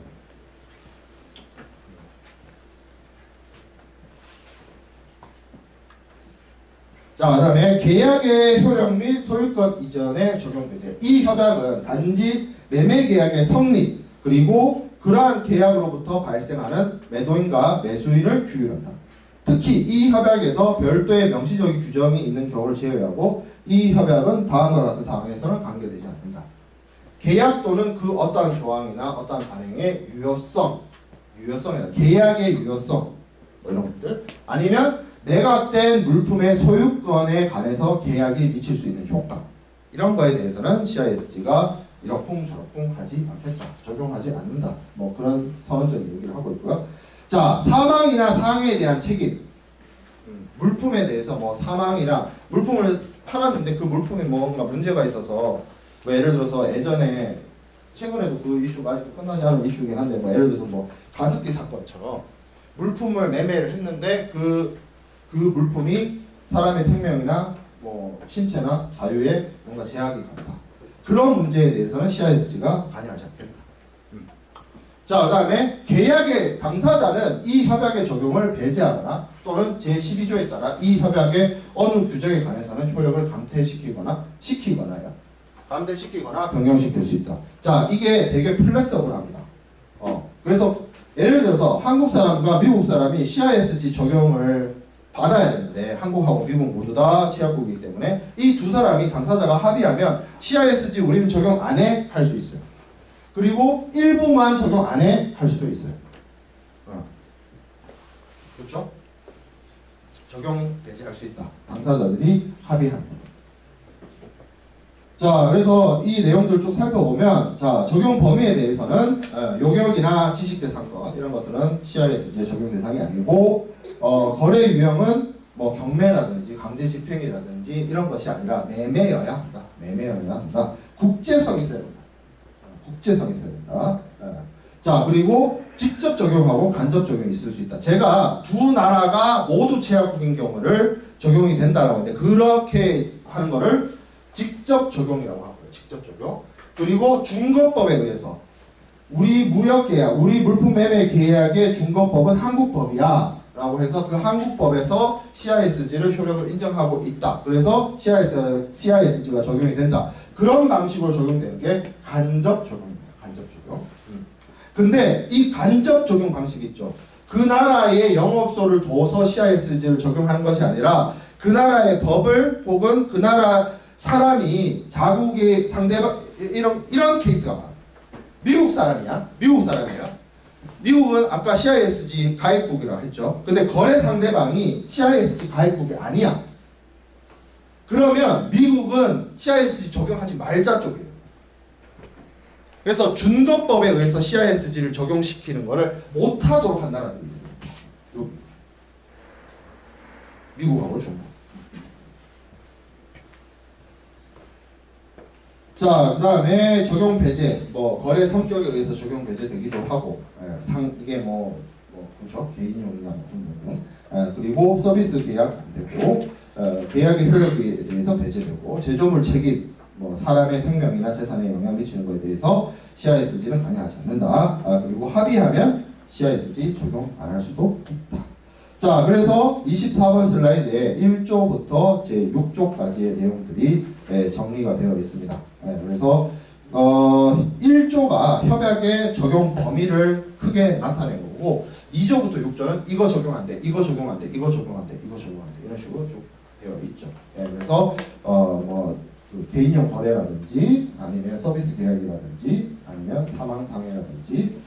자, 그 다음에 계약의 효력 및 소유권 이전에 적용되죠. 이 협약은 단지 매매계약의 성립 그리고 그러한 계약으로부터 발생하는 매도인과 매수인을 규율한다. 특히 이 협약에서 별도의 명시적인 규정이 있는 경우를 제외하고 이 협약은 다음과 같은 사항에서는 관계되지 않는다. 계약 또는 그 어떠한 조항이나 어떠한 관행의 유효성이다. 계약의 유효성 뭐 이런 것들 아니면 매각된 물품의 소유권에 관해서 계약이 미칠 수 있는 효과 이런 거에 대해서는 CISG가 이러쿵저러쿵 하지 않겠다. 적용하지 않는다. 뭐 그런 선언적인 얘기를 하고 있고요. 자, 사망이나 상해에 대한 책임. 물품에 대해서 뭐 사망이나 물품을 팔았는데 그 물품에 뭔가 문제가 있어서 뭐 예를 들어서 예전에 최근에도 그 이슈가 아직 끝나지 않은 이슈이긴 한데 뭐 예를 들어서 뭐 가습기 사건처럼 물품을 매매를 했는데 그 물품이 사람의 생명이나 뭐 신체나 자유에 뭔가 제약이 간다. 그런 문제에 대해서는 CISG가 관여하지 않겠다. 자, 그 다음에 계약의 당사자는 이 협약의 적용을 배제하거나 또는 제12조에 따라 이 협약의 어느 규정에 관해서는 효력을 감퇴시키거나 변경시킬 수 있다. 자, 이게 되게 플렉서블합니다. 그래서 예를 들어서 한국 사람과 미국 사람이 CISG 적용을 받아야 되는데 한국하고 미국 모두 다 취약국이기 때문에 이 두 사람이 당사자가 합의하면 CISG 우리는 적용 안 해? 할 수 있어요. 그리고 일부만 적용 안 해? 할 수도 있어요. 그렇죠? 적용 배제할 수 있다. 당사자들이 합의하면. 자, 그래서 이 내용들 쭉 살펴보면 자, 적용 범위에 대해서는 용역이나 지식재산권 이런 것들은 CISG의 적용 대상이 아니고 거래 유형은 뭐 경매라든지 강제 집행이라든지 이런 것이 아니라 매매여야 한다. 국제성이 있어야 된다. 자, 그리고 직접 적용하고 간접 적용이 있을 수 있다. 제가 두 나라가 모두 제약국인 경우를 적용이 된다라고 하는데 그렇게 하는 거를 직접 적용이라고 하고요. 직접 적용. 그리고 중거법에 의해서 우리 무역계약, 우리 물품 매매 계약의 중거법은 한국법이야 라고 해서 그 한국법에서 CISG를 효력을 인정하고 있다. 그래서 CISG가 적용이 된다. 그런 방식으로 적용되는 게 간접 적용입니다. 간접 적용. 근데 이 간접 적용 방식 있죠. 그 나라의 영업소를 둬서 CISG를 적용하는 것이 아니라 그 나라의 법을 혹은 그 나라 사람이 자국의 상대방 이런 케이스가 많아. 미국 사람이에요. 미국은 아까 CISG 가입국이라고 했죠. 근데 거래 상대방이 CISG 가입국이 아니야. 그러면 미국은 CISG 적용하지 말자 쪽이에요. 그래서 준거법에 의해서 CISG를 적용시키는 것을 못하도록 한 나라들이 있어요. 여기. 미국하고 중국. 자, 그 다음에 적용 배제, 뭐 거래 성격에 의해서 적용 배제되기도 하고, 이게 그렇죠, 개인용이나 같은 부분, 그리고 서비스 계약 안 되고, 계약의 효력에 대해서 배제되고, 제조물 책임, 뭐 사람의 생명이나 재산에 영향을 미치는 것에 대해서 CISG는 관여하지 않는다. 그리고 합의하면 CISG 적용 안 할 수도 있다. 자, 그래서 24번 슬라이드에 1조부터 제6조까지의 내용들이 정리가 되어 있습니다. 그래서 1조가 협약의 적용 범위를 크게 나타내고 거고 2조부터 6조는 이거 적용 안 돼, 이거 적용 안 돼, 이거 적용 안 돼, 이거 적용 안 돼 이런 식으로 쭉 되어 있죠. 예, 그래서 그 개인용 거래라든지 아니면 서비스 계약이라든지 아니면 사망 상해라든지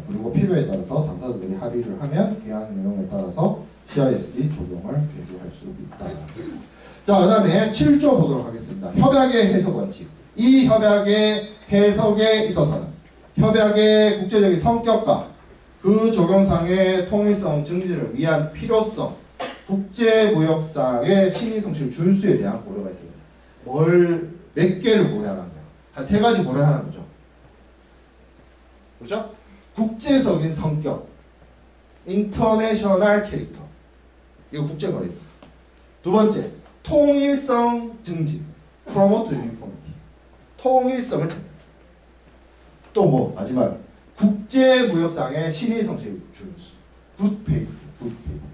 그리고 필요에 따라서 당사자들이 합의를 하면 계약 내용에 따라서 CISD 적용을 배제할 수 있다. 자, 그 다음에 7조 보도록 하겠습니다. 협약의 해석 원칙. 이 협약의 해석에 있어서는 협약의 국제적인 성격과 그 적용상의 통일성 증진을 위한 필요성, 국제무역상의 신의성실 준수에 대한 고려가 있습니다. 몇 개를 고려하는 거예요? 한 3가지 고려하는 거죠. 그렇죠? 국제적인 성격, 인터내셔널 캐릭터. 이거 국제거래입니다. 두 번째, 통일성 증진, promote uniformity. 통일성을 또 뭐 마지막 국제무역상의 신의성실 준수, good faith, good faith.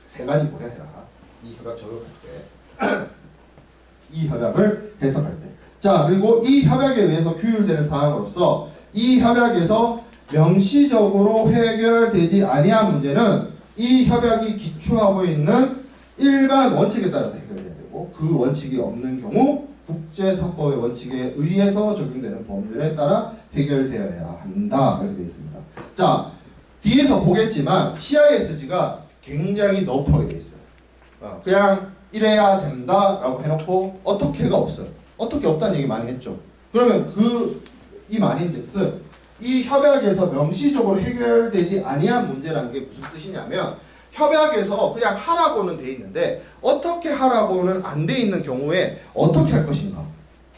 3가지 고려해라. 이 협약 적용할 때, 이 협약을 해석할 때. 자, 그리고 이 협약에 의해서 규율되는 사항으로서 이 협약에서 명시적으로 해결되지 아니한 문제는 이 협약이 기초하고 있는 일반 원칙에 따라서 해결돼야 되고 그 원칙이 없는 경우 국제사법의 원칙에 의해서 적용되는 법률에 따라 해결되어야 한다. 이렇게 되어 있습니다. 자, 뒤에서 보겠지만 CISG가 굉장히 너프하게 되어 있어요. 그냥 이래야 된다 라고 해놓고 어떻게가 없어요. 어떻게 없다는 얘기 많이 했죠. 그러면 이 말인즉슨 이 협약에서 명시적으로 해결되지 아니한 문제라는 게 무슨 뜻이냐면 협약에서 그냥 하라고는 돼 있는데 어떻게 하라고는 안 돼 있는 경우에 어떻게 할 것인가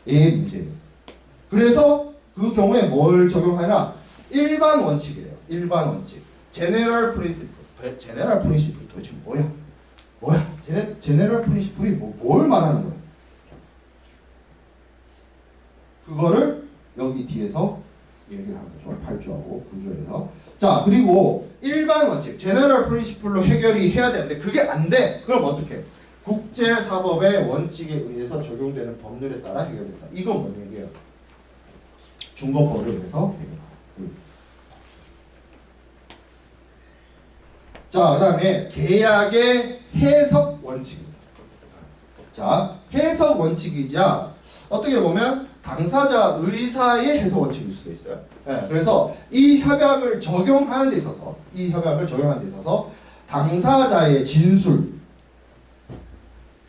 의 문제예요. 그래서 그 경우에 뭘 적용하냐? 일반 원칙이래요. 일반 원칙. 제네럴 프린시플. 제네럴 프린시플 도대체 뭐야? 제네럴 프린시플이 뭘 말하는 거야? 그거를 여기 뒤에서 얘기를 한 거죠. 8조하고 9조에서. 자, 그리고 일반 원칙, 제너럴 프린시플로 해결이 해야 되는데 그게 안 돼. 그럼 어떻게? 국제사법의 원칙에 의해서 적용되는 법률에 따라 해결된다. 이건 뭔 얘기예요? 중거법을 의해서 해결한다. 자, 그 다음에 계약의 해석 원칙입니다. 자, 해석 원칙이자 어떻게 보면 당사자 의사의 해석 원칙일 수도 있어요. 네, 그래서 이 협약을 적용하는 데 있어서 당사자의 진술,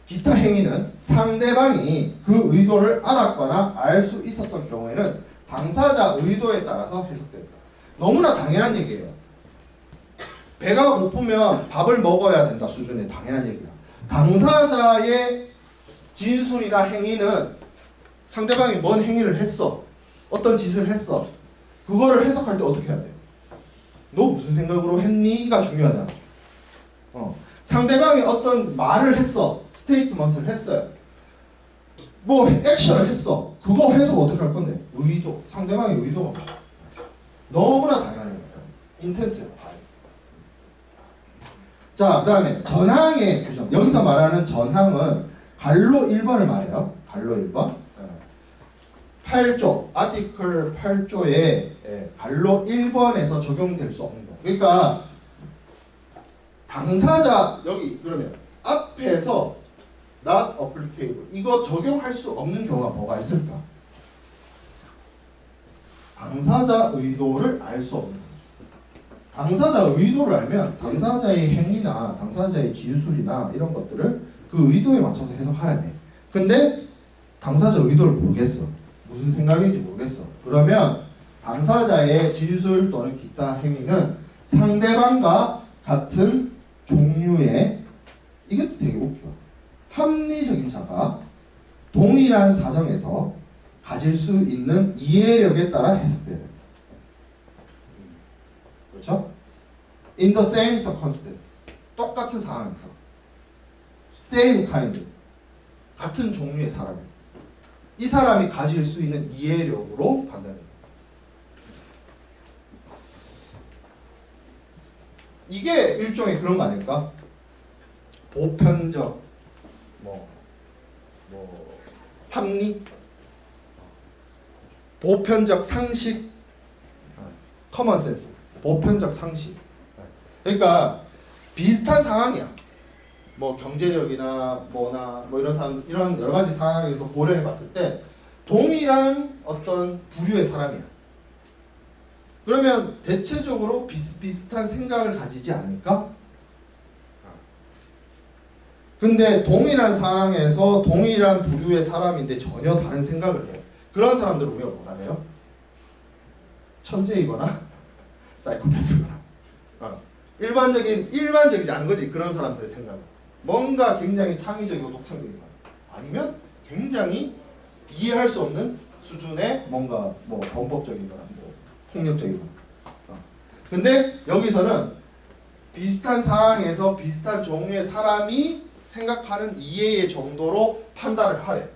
기타 행위는 상대방이 그 의도를 알았거나 알 수 있었던 경우에는 당사자 의도에 따라서 해석된다. 너무나 당연한 얘기예요. 배가 고프면 밥을 먹어야 된다 수준의 당연한 얘기야. 당사자의 진술이나 행위는 상대방이 뭔 행위를 했어. 어떤 짓을 했어. 그거를 해석할 때 어떻게 해야 돼? 너 무슨 생각으로 했니?가 중요하잖아. 상대방이 어떤 말을 했어. 스테이트먼트를 했어요. 뭐 액션을 했어. 그거 해석 어떻게 할 건데? 의도. 상대방의 의도가 너무나 당연한 거예요. 인텐트. 자, 그 다음에 전항의 규정. 여기서 말하는 전항은 갈로 1번을 말해요. 갈로 1번. 8조, 아티클 8조에 갈로 1번에서 적용될 수 없는 거. 그러니까 당사자 여기 그러면 앞에서 not applicable 이거 적용할 수 없는 경우가 뭐가 있을까? 당사자 의도를 알 수 없는 거죠. 당사자 의도를 알면 당사자의 행위나 당사자의 진술이나 이런 것들을 그 의도에 맞춰서 해석하라네. 근데 당사자 의도를 모르겠어. 무슨 생각인지 모르겠어. 그러면 당사자의 진술 또는 기타 행위는 상대방과 같은 종류의 이것도 되게 웃겨. 합리적인 자가 동일한 사정에서 가질 수 있는 이해력에 따라 해석돼야 됩니다. 그렇죠? In the same circumstance. 똑같은 상황에서. Same kind. 같은 종류의 사람. 이 사람이 가질 수 있는 이해력으로 판단해요. 이게 일종의 그런 거 아닐까? 보편적 합리, 보편적 상식, 커먼센스 보편적 상식. 그러니까 비슷한 상황이야. 뭐 경제력이나 뭐나 뭐 이런 사람 이런 여러 가지 상황에서 고려해 봤을 때 동일한 어떤 부류의 사람이야. 그러면 대체적으로 비슷비슷한 생각을 가지지 않을까? 근데 동일한 상황에서 동일한 부류의 사람인데 전혀 다른 생각을 해. 그런 사람들을 우리가 뭐라 해요? 천재이거나 사이코패스거나. 일반적이지 않은 거지. 그런 사람들의 생각은. 뭔가 굉장히 창의적이고 독창적이거나 아니면 굉장히 이해할 수 없는 수준의 뭔가 뭐 범법적이거나 뭐 폭력적이거나. 근데 여기서는 비슷한 상황에서 비슷한 종류의 사람이 생각하는 이해의 정도로 판단을 하래.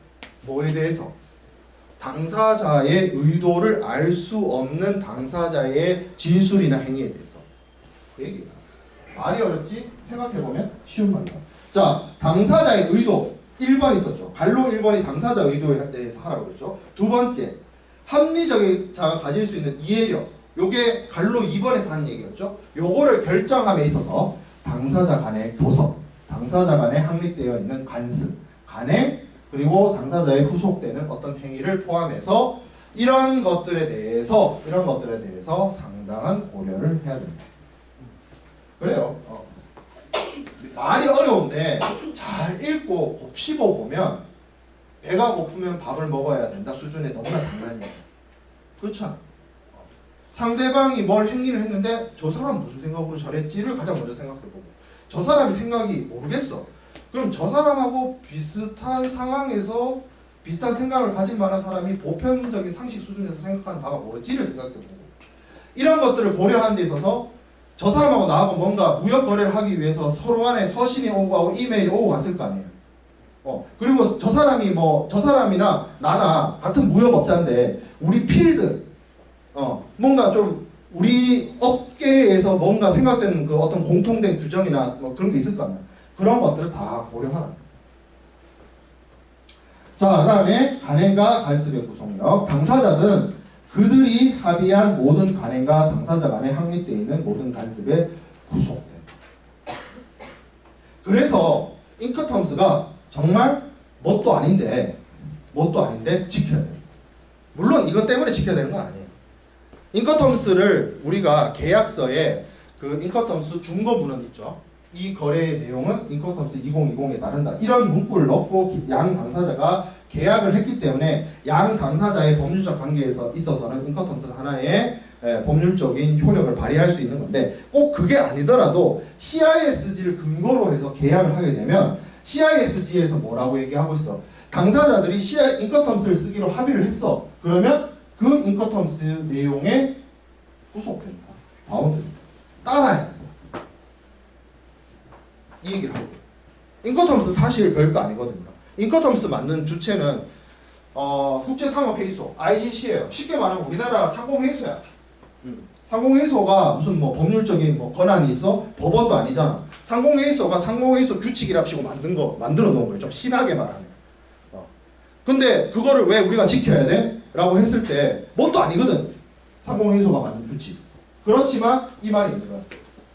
뭐에 대해서? 당사자의 의도를 알 수 없는 당사자의 진술이나 행위에 대해서. 그 얘기야. 말이 어렵지? 생각해보면 쉬운 말이다. 자, 당사자의 의도 1번 있었죠. 갈로 1번이 당사자 의도에 대해서 하라고 그랬죠. 두 번째, 합리자가 가질 수 있는 이해력. 요게 갈로 2번에서 하는 얘기였죠. 요거를 결정함에 있어서 당사자 간의 교섭, 당사자 간에 확립되어 있는 관습, 간행, 그리고 당사자의 후속되는 어떤 행위를 포함해서 이런 것들에 대해서 상당한 고려를 해야 됩니다. 그래요. 말이 어려운데 잘 읽고 곱씹어 보면 배가 고프면 밥을 먹어야 된다 수준의 너무나 당연한 얘기야. 그렇죠? 상대방이 뭘 행위를 했는데 저 사람 무슨 생각으로 저랬지를 가장 먼저 생각해보고 저 사람이 생각이 모르겠어. 그럼 저 사람하고 비슷한 상황에서 비슷한 생각을 가진 만한 사람이 보편적인 상식 수준에서 생각하는 바가 뭐지를 생각해보고 이런 것들을 고려하는 데 있어서 저 사람하고 나하고 뭔가 무역 거래를 하기 위해서 서로 간에 서신이 오고 하고 이메일이 오고 갔을 거 아니에요. 그리고 저 사람이나 나나 같은 무역업자인데 우리 필드 뭔가 좀 우리 업계에서 뭔가 생각되는 그 어떤 공통된 규정이나 뭐 그런 게 있을 거 아니야. 그런 것들을 다 고려하라. 자, 그 다음에 간행과 간습의 구속력. 당사자는 그들이 합의한 모든 간행과 당사자 간에 확립되어 있는 모든 간습에 구속된다. 그래서 인커텀스가 정말 뭣도 아닌데 지켜야 돼요. 물론 이것 때문에 지켜야 되는 건 아니에요. 인커텀스를 우리가 계약서에 그 인커텀스 중거문은 있죠. 이 거래의 내용은 인커텀스 2020에 따른다. 이런 문구를 넣고 양 당사자가 계약을 했기 때문에 양 당사자의 법률적 관계에서 있어서는 인커텀스가 하나의 법률적인 효력을 발휘할 수 있는 건데 꼭 그게 아니더라도 CISG를 근거로 해서 계약을 하게 되면 CISG에서 뭐라고 얘기하고 있어? 당사자들이 인커텀스를 쓰기로 합의를 했어. 그러면 그 인커텀스 내용에 후속된다. 바운드입니다. 따라야 된다. 이 얘기를 하고 인커텀스 사실 별거 아니거든요. 인커텀스 만든 주체는 국제상업회의소 ICC예요. 쉽게 말하면 우리나라 상공회의소야. 상공회의소가 무슨 뭐 법률적인 뭐 권한이 있어? 법원도 아니잖아. 상공회의소가 상공회의소 규칙이랍시고 만들어 놓은 거예요. 좀 신하게 말하면. 근데 그거를 왜 우리가 지켜야 돼? 라고 했을 때 뭣도 아니거든. 상공회의소가 만든 규칙. 그렇지만 이 말이 있는 거야.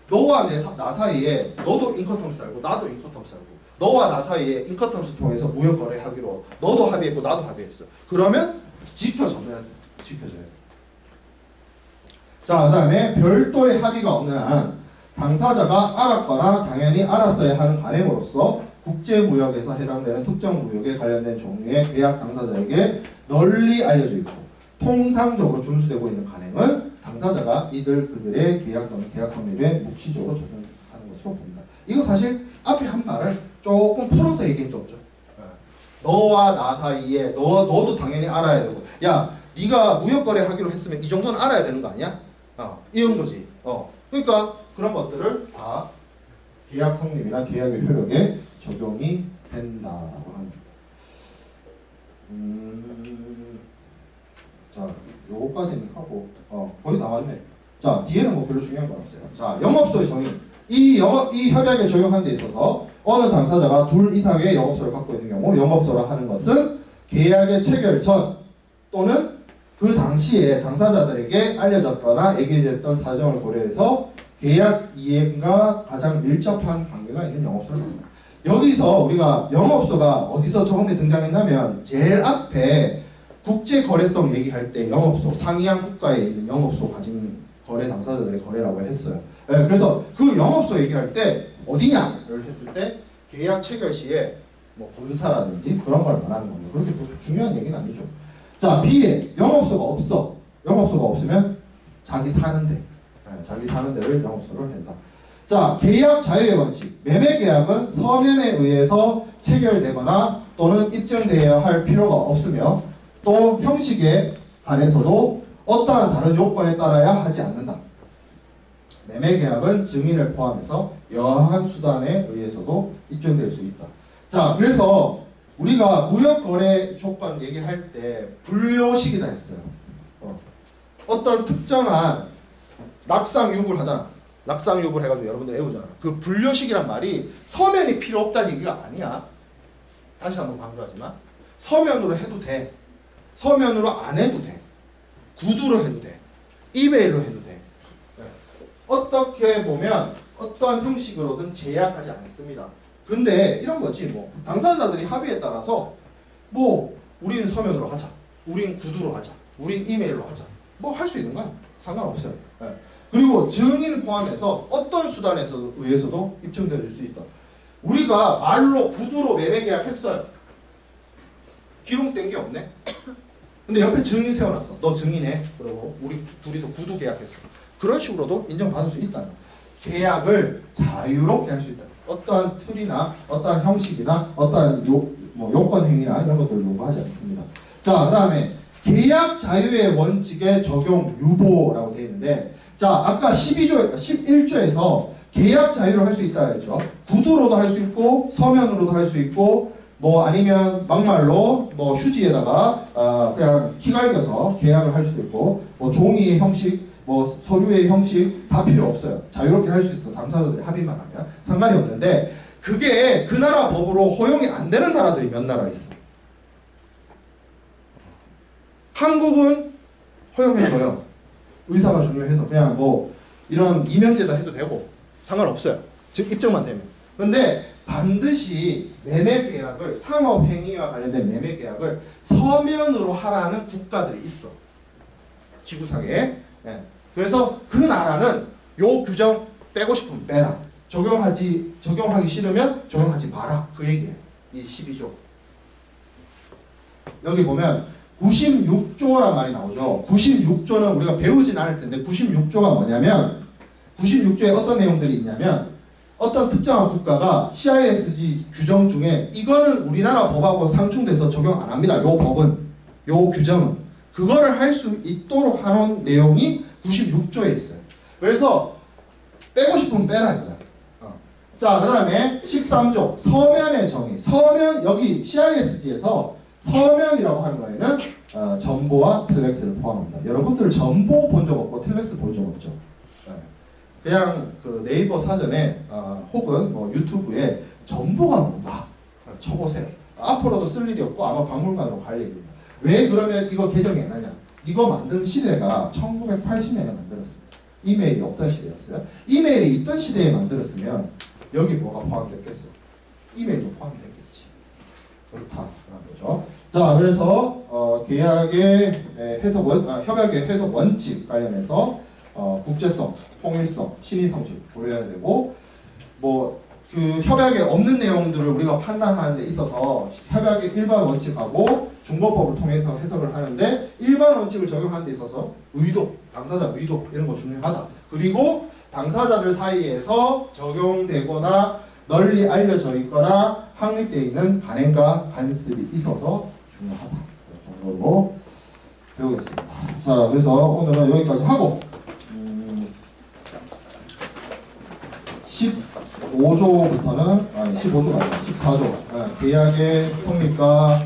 너와 나 사이에 너도 인커텀스 알고 나도 인커텀스 알고 너와 나 사이에 인커텀스 통해서 무역 거래하기로 너도 합의했고 나도 합의했어. 그러면 지켜줘야 돼. 자, 그 다음에 별도의 합의가 없는 한 당사자가 알았거나 당연히 알았어야 하는 간행으로서 국제무역에서 해당되는 특정 무역에 관련된 종류의 계약 당사자에게 널리 알려져 있고 통상적으로 준수되고 있는 간행은 당사자가 그들의 계약 또는 계약 성립에 묵시적으로 적용하는 것으로 봅니다. 이거 사실 앞에 한 말을 조금 풀어서 얘기해 줬죠. 너와 나 사이에 너도 당연히 알아야 되고 야 네가 무역거래 하기로 했으면 이 정도는 알아야 되는 거 아니야? 이런 거지. 그러니까 그런 것들을 다 계약 성립이나 계약의 효력에 적용이 된다라고 합니다. 자, 요거까지는 하고 거의 나왔네. 자, 뒤에는 뭐 별로 중요한 건 없어요. 자, 영업소의 정의. 이 협약에 적용하는 데 있어서 어느 당사자가 둘 이상의 영업소를 갖고 있는 경우 영업소라 하는 것은 계약의 체결 전 또는 그 당시에 당사자들에게 알려졌거나 얘기해졌던 사정을 고려해서 계약 이행과 가장 밀접한 관계가 있는 영업소를 말합니다. 여기서 우리가 영업소가 어디서 처음에 등장했냐면 제일 앞에 국제거래성 얘기할 때 영업소, 상위양 국가에 있는 영업소 가진 거래 당사자들의 거래라고 했어요. 네, 그래서 그 영업소 얘기할 때 어디냐를 했을 때 계약 체결 시에 뭐 본사라든지 그런 걸 말하는 겁니다. 그렇게 중요한 얘기는 아니죠. 자, B에 영업소가 없어. 영업소가 없으면 자기 사는 데, 자기 사는 데를 영업소를 한다. 자, 계약 자유의 원칙. 매매 계약은 서면에 의해서 체결되거나 또는 입증되어야 할 필요가 없으며 또 형식에 관해서도 어떠한 다른 요건에 따라야 하지 않는다. 매매 계약은 증인을 포함해서 여하한 수단에 의해서도 입증될 수 있다. 자, 그래서 우리가 무역거래 조건 얘기할 때 분료식이다 했어요. 어떤 특정한 낙상유불 하잖아. 낙상유불 해가지고 여러분들 외우잖아. 그 분료식이란 말이 서면이 필요 없다는 얘기가 아니야. 다시 한번 강조하지만 서면으로 해도 돼. 서면으로 안 해도 돼. 구두로 해도 돼. 이메일로 해도 돼. 어떻게 보면 어떠한 형식으로든 제약하지 않습니다. 근데 이런 거지 뭐 당사자들이 합의에 따라서 뭐 우리는 서면으로 하자, 우린 구두로 하자, 우린 이메일로 하자, 뭐 할 수 있는 건 상관없어요. 네. 그리고 증인을 포함해서 어떤 수단에 의해서도 입증될 수 있다. 우리가 말로 구두로 매매 계약했어요. 기록된 게 없네. 근데 옆에 증인 세워놨어. 너 증인해. 그러고 우리 둘이서 구두 계약했어. 그런 식으로도 인정받을 수 있다. 계약을 자유롭게 할 수 있다. 어떠한 틀이나 어떠한 형식이나 어떠한 요건 행위나 이런 것들을 요구하지 않습니다. 자, 그 다음에 계약 자유의 원칙의 적용 유보라고 되어 있는데, 자, 아까 11조에서 계약 자유를 할 수 있다 했죠. 구두로도 할 수 있고 서면으로도 할 수 있고 뭐 아니면 막말로 뭐 휴지에다가 그냥 휘갈겨서 계약을 할 수도 있고 뭐 종이의 형식 뭐 서류의 형식 다 필요 없어요. 자유롭게 할 수 있어. 당사자들이 합의만 하면 상관이 없는데 그게 그 나라 법으로 허용이 안 되는 나라들이 몇 나라 있어. 한국은 허용해줘요. 의사가 중요해서 그냥 뭐 이런 이명제다 해도 되고 상관없어요. 즉 입증만 되면. 근데 반드시 매매 계약을 상업행위와 관련된 매매 계약을 서면으로 하라는 국가들이 있어. 지구상에. 네. 그래서 그 나라는 요 규정 빼고 싶으면 빼라. 적용하기 싫으면 적용하지 마라. 그 얘기예요. 이 12조. 여기 보면 96조란 말이 나오죠. 96조는 우리가 배우진 않을 텐데 96조가 뭐냐면 96조에 어떤 내용들이 있냐면 어떤 특정한 국가가 CISG 규정 중에 이거는 우리나라 법하고 상충돼서 적용 안 합니다. 요 법은, 요 규정은. 그거를 할 수 있도록 하는 내용이 96조에 있어요. 그래서 빼고 싶으면 빼라 이거야. 자, 그 다음에 13조 서면의 정의. 서면 여기 CISG에서 서면이라고 하는 거에는 전보와 텔렉스를 포함합니다. 여러분들 전보 본 적 없고 텔렉스 본 적 없죠? 그냥 그 네이버 사전에 혹은 뭐 유튜브에 전보가 뭔가 쳐보세요. 앞으로도 쓸 일이 없고 아마 박물관으로 갈 얘기입니다. 왜 그러면 이거 개정이 안 하냐? 이거 만든 시대가 1980년에 만들었습니다. 이메일이 없던 시대였어요. 이메일이 있던 시대에 만들었으면 여기 뭐가 포함됐겠어? 이메일도 포함됐겠지. 그렇다라는 거죠. 자, 그래서 계약의 해석 협약의 해석 원칙 관련해서 국제성, 통일성, 신의성실 고려해야 되고 뭐 그 협약에 없는 내용들을 우리가 판단하는 데 있어서 협약의 일반 원칙하고 중거법을 통해서 해석을 하는데 일반 원칙을 적용하는 데 있어서 의도, 당사자 의도 이런 거 중요하다. 그리고 당사자들 사이에서 적용되거나 널리 알려져 있거나 확립되어 있는 간행과 간습이 있어서 중요하다. 그 정도로 배우겠습니다. 자, 그래서 오늘은 여기까지 하고 15조부터는 15조가 아니라 14조 계약의 성립과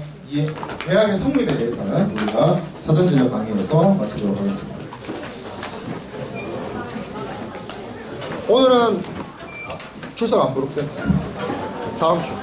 계약의 성립에 대해서는 우리가 사전제작 강의에서 마치도록 하겠습니다. 오늘은 출석 안 부를게. 다음 주.